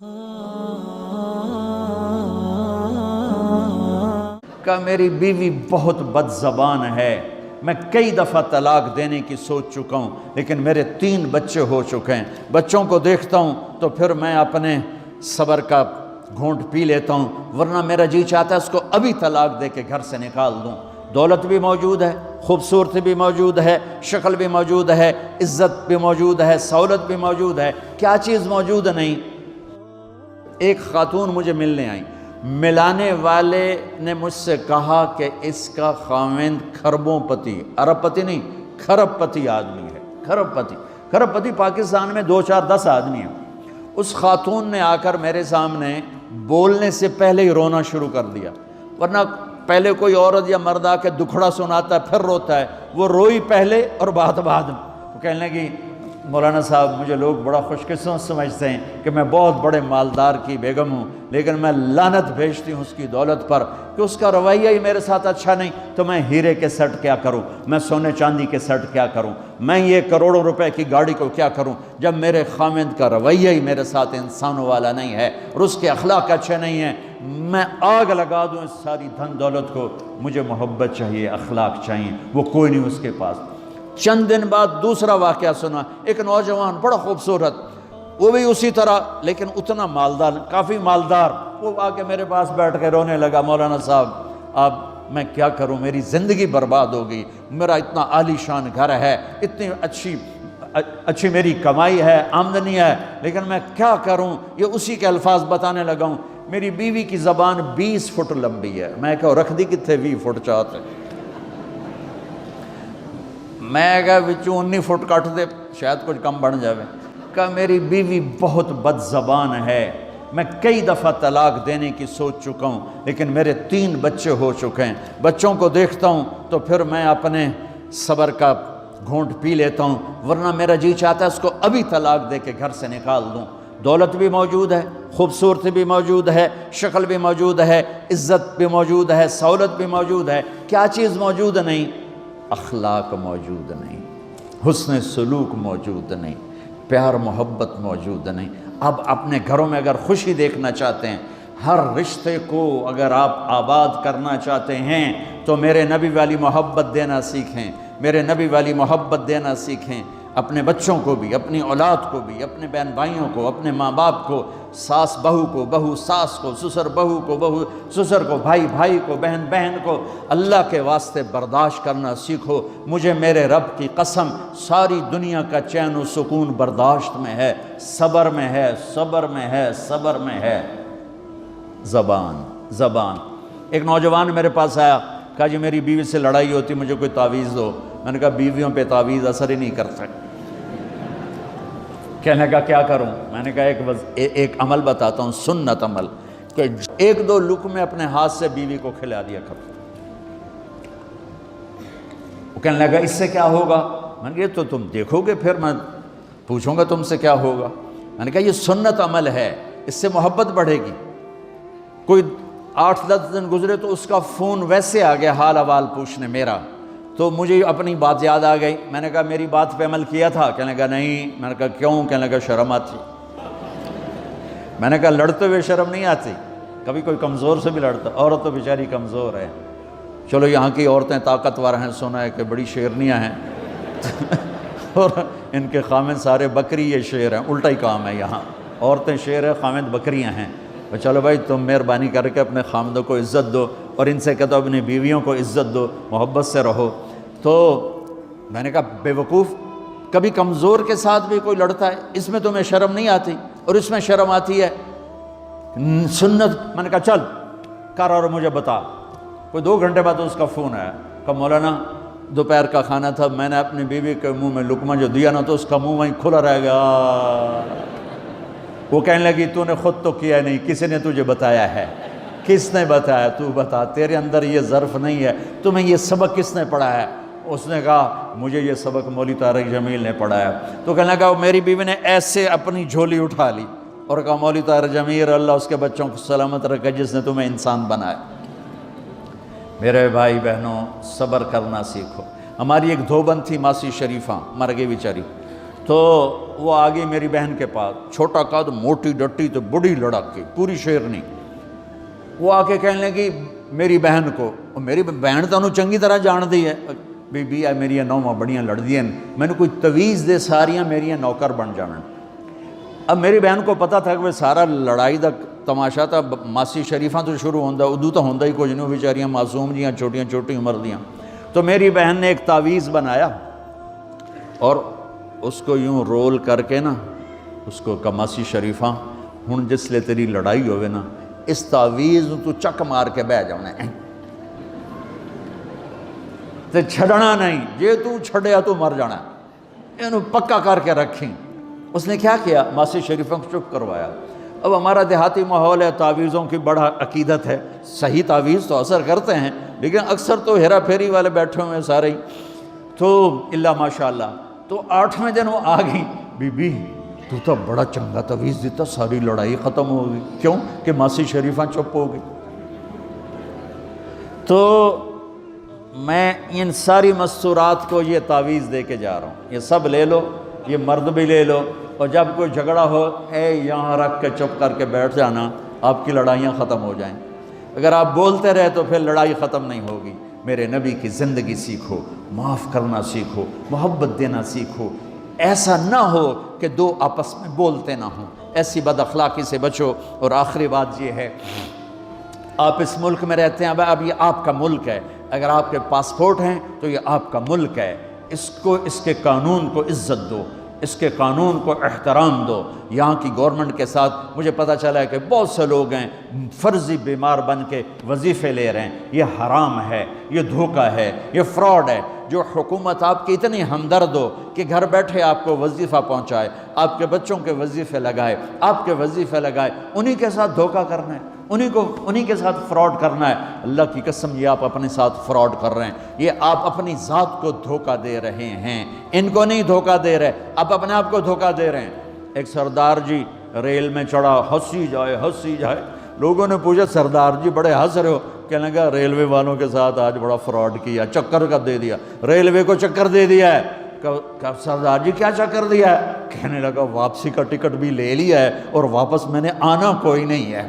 کہ میری بیوی بہت بد زبان ہے، میں کئی دفعہ طلاق دینے کی سوچ چکا ہوں، لیکن میرے 3 بچے ہو چکے ہیں، بچوں کو دیکھتا ہوں تو پھر میں اپنے صبر کا گھونٹ پی لیتا ہوں، ورنہ میرا جی چاہتا ہے اس کو ابھی طلاق دے کے گھر سے نکال دوں۔ دولت بھی موجود ہے، خوبصورتی بھی موجود ہے، شکل بھی موجود ہے، عزت بھی موجود ہے، سہولت بھی موجود ہے، کیا چیز موجود نہیں؟ ایک خاتون مجھے ملنے آئی، ملانے والے نے مجھ سے کہا کہ اس کا خاوند کھربوں پتی، ارب پتی نہیں، کھرب پتی آدمی ہے، کھرب پتی پاکستان میں 2 4 10 آدمی ہیں۔ اس خاتون نے آ کر میرے سامنے بولنے سے پہلے ہی رونا شروع کر دیا، ورنہ پہلے کوئی عورت یا مرد آ کے دکھڑا سناتا ہے پھر روتا ہے، وہ روئی پہلے اور بعد وہ کہنے لگی مولانا صاحب مجھے لوگ بڑا خوش قسمت سمجھتے ہیں کہ میں بہت بڑے مالدار کی بیگم ہوں، لیکن میں لعنت بھیجتی ہوں اس کی دولت پر کہ اس کا رویہ ہی میرے ساتھ اچھا نہیں، تو میں ہیرے کے سیٹ کیا کروں، میں سونے چاندی کے سیٹ کیا کروں، میں یہ کروڑوں روپے کی گاڑی کو کیا کروں جب میرے خاوند کا رویہ ہی میرے ساتھ انسانوں والا نہیں ہے اور اس کے اخلاق اچھے نہیں ہیں۔ میں آگ لگا دوں اس ساری دھن دولت کو، مجھے محبت چاہیے، اخلاق چاہیے، وہ کوئی نہیں اس کے پاس۔ چند دن بعد دوسرا واقعہ سنا، ایک نوجوان بڑا خوبصورت، وہ بھی اسی طرح لیکن اتنا مالدار، کافی مالدار، وہ آ کے میرے پاس بیٹھ کے رونے لگا، مولانا صاحب اب میں کیا کروں، میری زندگی برباد ہو گئی، میرا اتنا عالی شان گھر ہے، اتنی اچھی میری کمائی ہے، آمدنی ہے، لیکن میں کیا کروں؟ یہ اسی کے الفاظ بتانے لگا ہوں۔ میری بیوی کی زبان 20 فٹ لمبی ہے، میں کہا رکھ دی کتنے 20 فٹ چاہتے، میں کہا وچوں 19 فٹ کٹ دے شاید کچھ کم بن جاوے۔ کہ میری بیوی بہت بد زبان ہے، میں کئی دفعہ طلاق دینے کی سوچ چکا ہوں، لیکن میرے 3 بچے ہو چکے ہیں، بچوں کو دیکھتا ہوں تو پھر میں اپنے صبر کا گھونٹ پی لیتا ہوں، ورنہ میرا جی چاہتا ہے اس کو ابھی طلاق دے کے گھر سے نکال دوں۔ دولت بھی موجود ہے، خوبصورتی بھی موجود ہے، شکل بھی موجود ہے، عزت بھی موجود ہے، سہولت بھی موجود ہے، کیا چیز موجود نہیں؟ اخلاق موجود نہیں، حسن سلوک موجود نہیں، پیار محبت موجود نہیں۔ اب اپنے گھروں میں اگر خوشی دیکھنا چاہتے ہیں، ہر رشتے کو اگر آپ آباد کرنا چاہتے ہیں تو میرے نبی والی محبت دینا سیکھیں، میرے نبی والی محبت دینا سیکھیں، اپنے بچوں کو بھی، اپنی اولاد کو بھی، اپنے بہن بھائیوں کو، اپنے ماں باپ کو، ساس بہو کو، بہو ساس کو، سسر بہو کو، بہو سسر کو، بھائی بھائی کو، بہن بہن کو، اللہ کے واسطے برداشت کرنا سیکھو۔ مجھے میرے رب کی قسم ساری دنیا کا چین و سکون برداشت میں ہے، صبر میں ہے، صبر میں ہے، صبر میں ہے۔ زبان ایک نوجوان میرے پاس آیا، کہا جی میری بیوی سے لڑائی ہوتی، مجھے کوئی تعویذ دو۔ میں نے کہا بیویوں پہ تعویذ اثر ہی نہیں کرتا۔ کہنے کا کیا کروں؟ میں نے کہا ایک عمل بتاتا ہوں، سنت عمل، کہ 1-2 لقمے اپنے ہاتھ سے بیوی کو کھلا دیا کرو۔ وہ کہنے لگا اس سے کیا ہوگا؟ میں نے کہا تو تم دیکھو گے، پھر میں پوچھوں گا تم سے کیا ہوگا۔ میں نے کہا یہ سنت عمل ہے، اس سے محبت بڑھے گی۔ کوئی 8-10 دن گزرے تو اس کا فون ویسے آ گیا حال احوال پوچھنے میرا، تو مجھے اپنی بات یاد آ گئی۔ میں نے کہا میری بات پہ عمل کیا تھا؟ کہنے لگا نہیں۔ میں نے کہا کیوں؟ کہنے لگا شرم آتی۔ میں نے کہا لڑتے ہوئے شرم نہیں آتی؟ کبھی کوئی کمزور سے بھی لڑتا، عورت تو بیچاری کمزور ہے، چلو یہاں کی عورتیں طاقتور ہیں، سنا ہے کہ بڑی شیرنیاں ہیں اور ان کے خامد سارے بکری یہ شیر ہیں، الٹا ہی کام ہے، یہاں عورتیں شیر ہیں، خامد بکریاں ہیں۔ چلو بھائی تم مہربانی کر کے اپنے خامدوں کو عزت دو، اور ان سے کہتا ہوں اپنی بیویوں کو عزت دو، محبت سے رہو۔ تو میں نے کہا بے وقوف، کبھی کمزور کے ساتھ بھی کوئی لڑتا ہے، اس میں تمہیں شرم نہیں آتی اور اس میں شرم آتی ہے؟ سنت۔ میں نے کہا چل کر اور مجھے بتا۔ کوئی 2 گھنٹے بعد اس کا فون آیا، کہا مولانا دوپہر کا کھانا تھا، میں نے اپنی بیوی کے منہ میں لقمہ جو دیا نا تو اس کا منہ وہیں کھلا رہ گیا۔ وہ کہنے لگی تو نے خود تو کیا نہیں، کسی نے تجھے بتایا ہے؟ کس نے بتایا؟ تو بتا، تیرے اندر یہ ظرف نہیں ہے، تمہیں یہ سبق کس نے پڑھایا ہے؟ اس نے کہا مجھے یہ سبق مولوی طارق جمیل نے پڑھایا۔ تو کہنے لگا میری بیوی نے ایسے اپنی جھولی اٹھا لی اور کہا مولوی طارق جمیل اللہ اس کے بچوں کو سلامت رکھے جس نے تمہیں انسان بنایا۔ میرے بھائی بہنوں صبر کرنا سیکھو۔ ہماری ایک دھوبند تھی ماسی شریفہ، مر گئی بیچاری، تو وہ آ گئی میری بہن کے پاس، چھوٹا قد، موٹی ڈٹی تو بڑی لڑک کی، پوری شیرنی۔ وہ آ کے کہنے لگی میری بہن کو، میری بہن تو انہوں چنگی طرح جان دی ہے، بی بی اے میری نوواں بڑیاں لڑدیاں، میں نے کوئی تویز دے ساریاں میری نوکر بن جانا۔ اب میری بہن کو پتہ تھا کہ وہ سارا لڑائی دا تماشا تھا، ماسی شریفاں تو شروع ہوندہ، ادو تو ہوندہ ہی کچھ نہیں، بیچاریاں معصوم جیاں چھوٹیاں چھوٹی عمر دیاں۔ تو میری بہن نے ایک تعویذ بنایا اور اس کو یوں رول کر کے نا اس کو کماسی شریفاں ہن جس لے تیری لڑائی ہوئے نا اس تعویذ تو چک مار کے بہ جانا ہے تے چھڑنا نہیں، جے تو چھڑیا تو مر جانا ہے، انہوں پکا کر کے رکھیں۔ اس نے کیا کیا؟ ماسی شریفوں کو چپ کروایا۔ اب ہمارا دیہاتی ماحول ہے، تعویذوں کی بڑا عقیدت ہے، صحیح تعویذ تو اثر کرتے ہیں لیکن اکثر تو ہیرا پھیری والے بیٹھے ہوئے ہیں سارے ہی، تو اللہ ماشاءاللہ۔ تو 8ویں دن وہ آ گئی، بی بی تو تو بڑا چنگا تعویذ دیتا، ساری لڑائی ختم ہو گئی۔ کیوں کہ ماسی شریفاں چپ ہو گئی۔ تو میں ان ساری مستورات کو یہ تعویذ دے کے جا رہا ہوں، یہ سب لے لو، یہ مرد بھی لے لو، اور جب کوئی جھگڑا ہو اے یہاں رکھ کے چپ کر کے بیٹھ جانا، آپ کی لڑائیاں ختم ہو جائیں۔ اگر آپ بولتے رہے تو پھر لڑائی ختم نہیں ہوگی۔ میرے نبی کی زندگی سیکھو، معاف کرنا سیکھو، محبت دینا سیکھو، ایسا نہ ہو کہ دو آپس میں بولتے نہ ہوں، ایسی بد اخلاقی سے بچو۔ اور آخری بات یہ ہے، آپ اس ملک میں رہتے ہیں، اب یہ آپ کا ملک ہے، اگر آپ کے پاسپورٹ ہیں تو یہ آپ کا ملک ہے، اس کے قانون کو عزت دو، اس کے قانون کو احترام دو۔ یہاں کی گورنمنٹ کے ساتھ مجھے پتہ چلا ہے کہ بہت سے لوگ ہیں فرضی بیمار بن کے وظیفے لے رہے ہیں، یہ حرام ہے، یہ دھوکہ ہے، یہ فراڈ ہے۔ جو حکومت آپ کی اتنی ہمدرد ہو کہ گھر بیٹھے آپ کو وظیفہ پہنچائے، آپ کے بچوں کے وظیفے لگائے، آپ کے وظیفے لگائے، انہی کے ساتھ دھوکہ کرنا ہے، انہی کے ساتھ فراڈ کرنا ہے۔ اللہ کی قسم یہ آپ اپنے ساتھ فراڈ کر رہے ہیں، یہ آپ اپنی ذات کو دھوکہ دے رہے ہیں، ان کو نہیں دھوکہ دے رہے، آپ اپنے آپ کو دھوکہ دے رہے ہیں۔ ایک سردار جی ریل میں چڑھا، ہنسی جائے، لوگوں نے پوچھا سردار جی بڑے ہنس رہے ہو؟ کہنے لگا ریلوے والوں کے ساتھ آج بڑا فراڈ کیا، چکر کا دے دیا، ریلوے کو چکر دے دیا ہے۔ کہ سردار جی کیا چکر دیا ہے؟ کہنے لگا واپسی کا ٹکٹ بھی لے لیا ہے اور واپس میں نے آنا کوئی نہیں ہے۔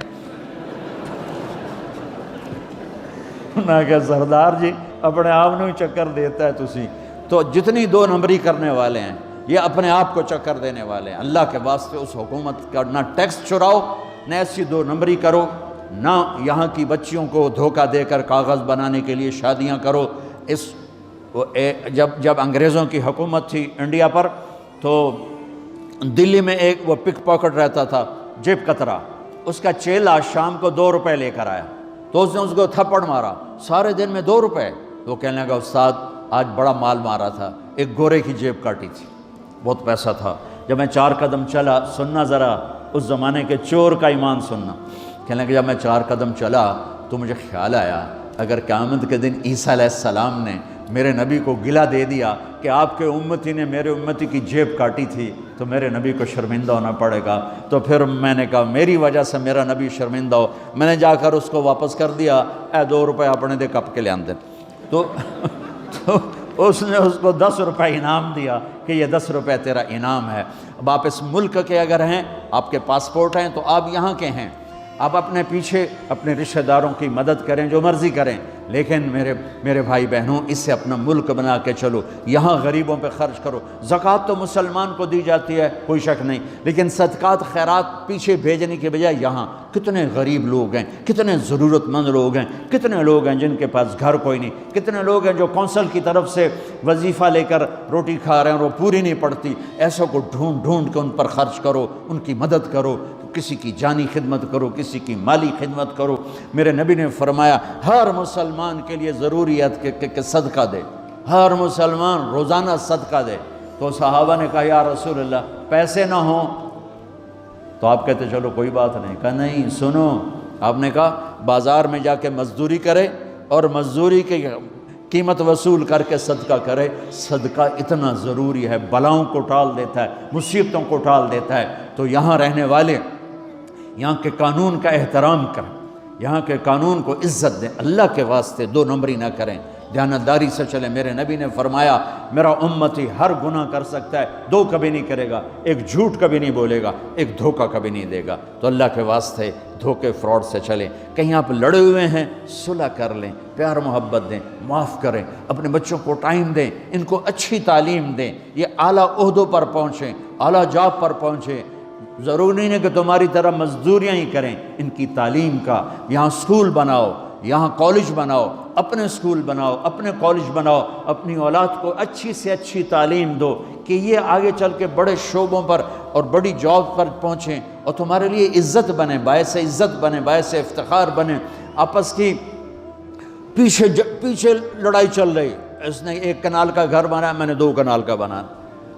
نہ کہ سردار جی اپنے آپ نے چکر دیتا ہے تسی تو جتنی 2 نمبری کرنے والے ہیں یہ اپنے آپ کو چکر دینے والے ہیں۔ اللہ کے واسطے اس حکومت کا نہ ٹیکس چراؤ، نہ ایسی 2 نمبری کرو، نہ یہاں کی بچیوں کو دھوکہ دے کر کاغذ بنانے کے لیے شادیاں کرو۔ جب انگریزوں کی حکومت تھی انڈیا پر تو دلی میں ایک وہ پک پاکٹ رہتا تھا جیب کترا، اس کا چیلا شام کو 2 روپے لے کر آیا تو اس نے اس کو تھپڑ مارا، سارے دن میں 2 روپے۔ تو کہنے لگا استاد آج بڑا مال مارا تھا، ایک گورے کی جیب کاٹی تھی، بہت پیسہ تھا۔ جب میں 4 قدم چلا، سننا ذرا اس زمانے کے چور کا ایمان سننا، کہنے لگا جب میں 4 قدم چلا تو مجھے خیال آیا اگر قیامت کے دن عیسیٰ علیہ السلام نے میرے نبی کو گلہ دے دیا کہ آپ کے امتی نے میرے امتی کی جیب کاٹی تھی تو میرے نبی کو شرمندہ ہونا پڑے گا۔ تو پھر میں نے کہا میری وجہ سے میرا نبی شرمندہ ہو، میں نے جا کر اس کو واپس کر دیا، اے 2 روپے اپنے دے کپ کے لے آندے۔ تو اس نے اس کو 10 روپے انعام دیا کہ یہ 10 روپے تیرا انعام ہے۔ اب آپ اس ملک کے اگر ہیں، آپ کے پاسپورٹ ہیں تو آپ یہاں کے ہیں، آپ اپنے پیچھے اپنے رشتہ داروں کی مدد کریں، جو مرضی کریں، لیکن میرے بھائی بہنوں اس سے اپنا ملک بنا کے چلو، یہاں غریبوں پہ خرچ کرو۔ زکوٰۃ تو مسلمان کو دی جاتی ہے کوئی شک نہیں، لیکن صدقات خیرات پیچھے بھیجنے کے بجائے یہاں کتنے غریب لوگ ہیں، کتنے ضرورت مند لوگ ہیں، کتنے لوگ ہیں جن کے پاس گھر کوئی نہیں، کتنے لوگ ہیں جو کونسل کی طرف سے وظیفہ لے کر روٹی کھا رہے ہیں اور وہ پوری نہیں پڑتی، ایسوں کو ڈھونڈ کے ان پر خرچ کرو، ان کی مدد کرو، کسی کی جانی خدمت کرو، کسی کی مالی خدمت کرو۔ میرے نبی نے فرمایا ہر مسلمان کے لیے ضروری ہے کہ صدقہ دے، ہر مسلمان روزانہ صدقہ دے۔ تو صحابہ نے کہا یا رسول اللہ پیسے نہ ہوں تو آپ کہتے چلو کوئی بات نہیں، کہا نہیں سنو، آپ نے کہا بازار میں جا کے مزدوری کرے اور مزدوری کی قیمت وصول کر کے صدقہ کرے، صدقہ اتنا ضروری ہے، بلاؤں کو ٹال دیتا ہے، مصیبتوں کو ٹال دیتا ہے۔ تو یہاں رہنے والے یہاں کے قانون کا احترام کریں، یہاں کے قانون کو عزت دیں، اللہ کے واسطے 2 نمبری نہ کریں۔ دیانتداری سے چلیں۔ میرے نبی نے فرمایا میرا امتی ہر گناہ کر سکتا ہے، دو کبھی نہیں کرے گا، ایک جھوٹ کبھی نہیں بولے گا، ایک دھوکہ کبھی نہیں دے گا۔ تو اللہ کے واسطے دھوکے فراڈ سے چلیں۔ کہیں آپ لڑے ہوئے ہیں صلح کر لیں، پیار محبت دیں، معاف کریں، اپنے بچوں کو ٹائم دیں، ان کو اچھی تعلیم دیں، یہ اعلیٰ عہدوں پر پہنچیں، اعلیٰ جاب پر پہنچیں۔ ضروری نہیں ہے کہ تمہاری طرح مزدوریاں ہی کریں، ان کی تعلیم کا یہاں اسکول بناؤ، یہاں کالج بناؤ، اپنے اسکول بناؤ، اپنے کالج بناؤ، اپنی اولاد کو اچھی سے اچھی تعلیم دو کہ یہ آگے چل کے بڑے شعبوں پر اور بڑی جاب پر پہنچیں اور تمہارے لیے عزت بنے، باعث عزت بنے، باعث افتخار بنے۔ آپس کی پیچھے لڑائی چل رہی، اس نے 1 کنال کا گھر بنایا، میں نے 2 کنال کا بنایا۔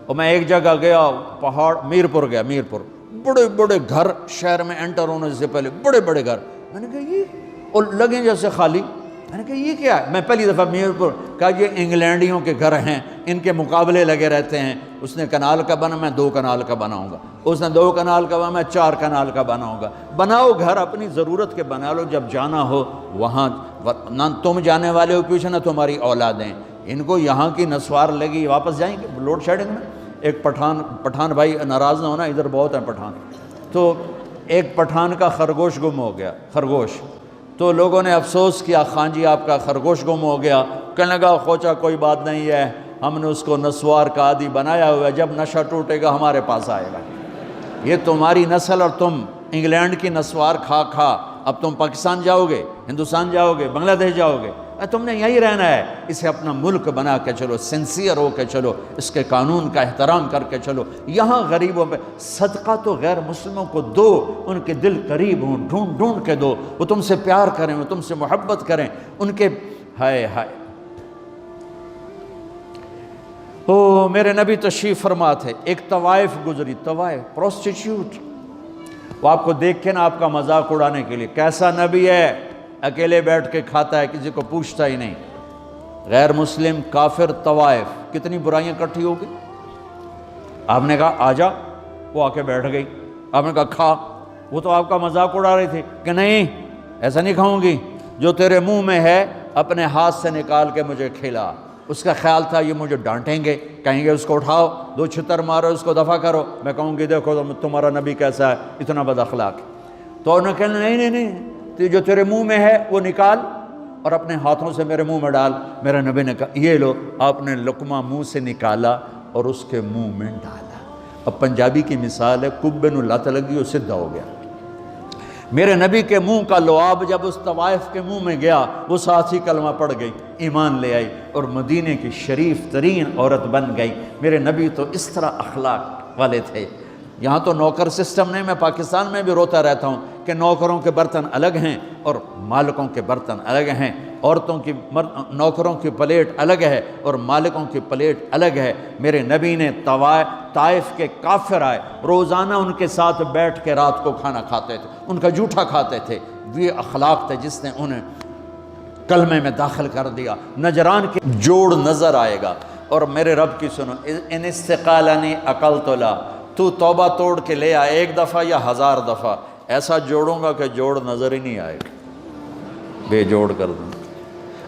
اور میں ایک جگہ گیا، پہاڑ میرپور گیا، میرپور بڑے بڑے گھر شہر میں انٹر ہونے سے پہلے، بڑے بڑے گھر، میں نے کہا یہ، اور لگیں جیسے خالی، میں نے کہا یہ کیا ہے؟ میں پہلی دفعہ میرپور کہا یہ انگلینڈیوں کے گھر ہیں، ان کے مقابلے لگے رہتے ہیں، اس نے کنال کا بنا، میں 2 کنال کا بناؤں گا، اس نے 2 کنال کا بنا، میں 4 کنال کا بناؤں گا۔ بناؤ گھر اپنی ضرورت کے بنا لو، جب جانا ہو وہاں، نہ تم جانے والے ہو پیچھے نہ تمہاری اولادیں، ان کو یہاں کی نسوار لگی، واپس جائیں گے لوڈ شیڈنگ میں۔ ایک پٹھان بھائی ناراض نہ ہونا، ادھر بہت ہیں پٹھان، تو ایک پٹھان کا خرگوش گم ہو گیا، خرگوش، تو لوگوں نے افسوس کیا، خان جی آپ کا خرگوش گم ہو گیا، کہنے لگا خوچا کوئی بات نہیں ہے، ہم نے اس کو نسوار کا عادی بنایا ہوا ہے، جب نشہ ٹوٹے گا ہمارے پاس آئے گا۔ یہ تمہاری نسل اور تم انگلینڈ کی نسوار کھا کھا اب تم پاکستان جاؤ گے، ہندوستان جاؤ گے، بنگلہ دیش جاؤ گے، تم نے یہیں رہنا ہے۔ اسے اپنا ملک بنا کے چلو، سنسیئر ہو کے چلو، اس کے قانون کا احترام کر کے چلو۔ یہاں غریبوں پہ صدقہ تو غیر مسلموں کو دو، ان کے دل قریب ہوں، ڈھونڈ ڈھونڈ کے دو، وہ تم سے پیار کریں، وہ تم سے محبت کریں، ان کے ہائے ہائے۔ او میرے نبی تشریف فرما تھے، ایک طوائف گزری، طوائف پروسٹیٹیوٹ، وہ آپ کو دیکھ کے نا آپ کا مذاق اڑانے کے لیے، کیسا نبی ہے، اکیلے بیٹھ کے کھاتا ہے، کسی کو پوچھتا ہی نہیں۔ غیر مسلم، کافر، طوائف، کتنی برائیاں اکٹھی ہو گئی۔ آپ نے کہا آ جا، وہ آ کے بیٹھ گئی، آپ نے کہا کھا، وہ تو آپ کا مذاق اڑا رہی تھی کہ نہیں ایسا نہیں کھاؤں گی، جو تیرے منہ میں ہے اپنے ہاتھ سے نکال کے مجھے کھلا۔ اس کا خیال تھا یہ مجھے ڈانٹیں گے، کہیں گے اس کو اٹھاؤ، 2 چھتر مارو، اس کو دفع کرو، میں کہوں گی دیکھو تمہارا نبی کیسا ہے، اتنا بد اخلاق۔ تو انہوں نے کہا نہیں، جو تیرے منہ میں ہے وہ نکال اور اپنے ہاتھوں سے میرے منہ میں ڈال۔ میرے نبی نے کہا یہ لو، آپ نے لقمہ منہ سے نکالا اور اس کے منہ میں ڈالا۔ اب پنجابی کی مثال ہے، کبے نو لت لگی، وہ سدھا ہو گیا۔ میرے نبی کے منہ کا لعاب جب اس طوائف کے منہ میں گیا، وہ ساتھ ہی کلمہ پڑھ گئی، ایمان لے آئی اور مدینے کی شریف ترین عورت بن گئی۔ میرے نبی تو اس طرح اخلاق والے تھے۔ یہاں تو نوکر سسٹم نہیں، میں پاکستان میں بھی روتا رہتا ہوں کہ نوکروں کے برتن الگ ہیں اور مالکوں کے برتن الگ ہیں، عورتوں کی نوکروں کی پلیٹ الگ ہے اور مالکوں کی پلیٹ الگ ہے۔ میرے نبی نے طائف کے کافر آئے، روزانہ ان کے ساتھ بیٹھ کے رات کو کھانا کھاتے تھے، ان کا جھوٹا کھاتے تھے۔ یہ اخلاق تھے جس نے انہیں کلمے میں داخل کر دیا۔ نجران کے جوڑ نظر آئے گا، اور میرے رب کی سنو، ان استقالنی عقلت لا، تو توبہ توڑ کے لے آئے 1 دفعہ یا 1000 دفعہ، ایسا جوڑوں گا کہ جوڑ نظر ہی نہیں آئے گا، بے جوڑ کر دوں۔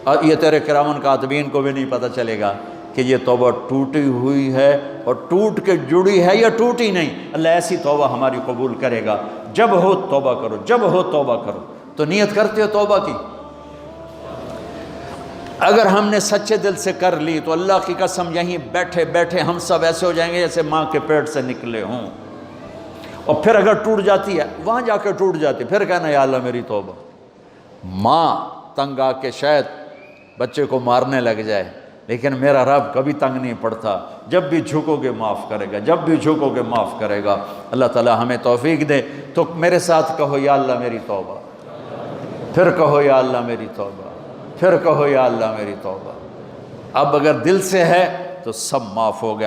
اور یہ تیرے کرامن کاتبین کو بھی نہیں پتہ چلے گا کہ یہ توبہ ٹوٹی ہوئی ہے اور ٹوٹ کے جڑی ہے یا ٹوٹی نہیں۔ اللہ ایسی توبہ ہماری قبول کرے گا۔ جب ہو توبہ کرو، جب ہو توبہ کرو۔ تو نیت کرتے ہو توبہ کی؟ اگر ہم نے سچے دل سے کر لی تو اللہ کی قسم یہیں بیٹھے بیٹھے ہم سب ایسے ہو جائیں گے جیسے ماں کے پیٹ سے نکلے ہوں۔ اور پھر اگر ٹوٹ جاتی ہے، وہاں جا کے ٹوٹ جاتی، پھر کہنا یا اللہ میری توبہ۔ ماں تنگ آ کے شاید بچے کو مارنے لگ جائے، لیکن میرا رب کبھی تنگ نہیں پڑتا، جب بھی جھکو گے معاف کرے گا، جب بھی جھکو گے معاف کرے گا۔ اللہ تعالی ہمیں توفیق دے۔ تو میرے ساتھ کہو یا اللہ میری توبہ، پھر کہو یا اللہ میری توبہ، پھر کہو یا اللہ میری توبہ۔ اب اگر دل سے ہے تو سب معاف ہو گیا۔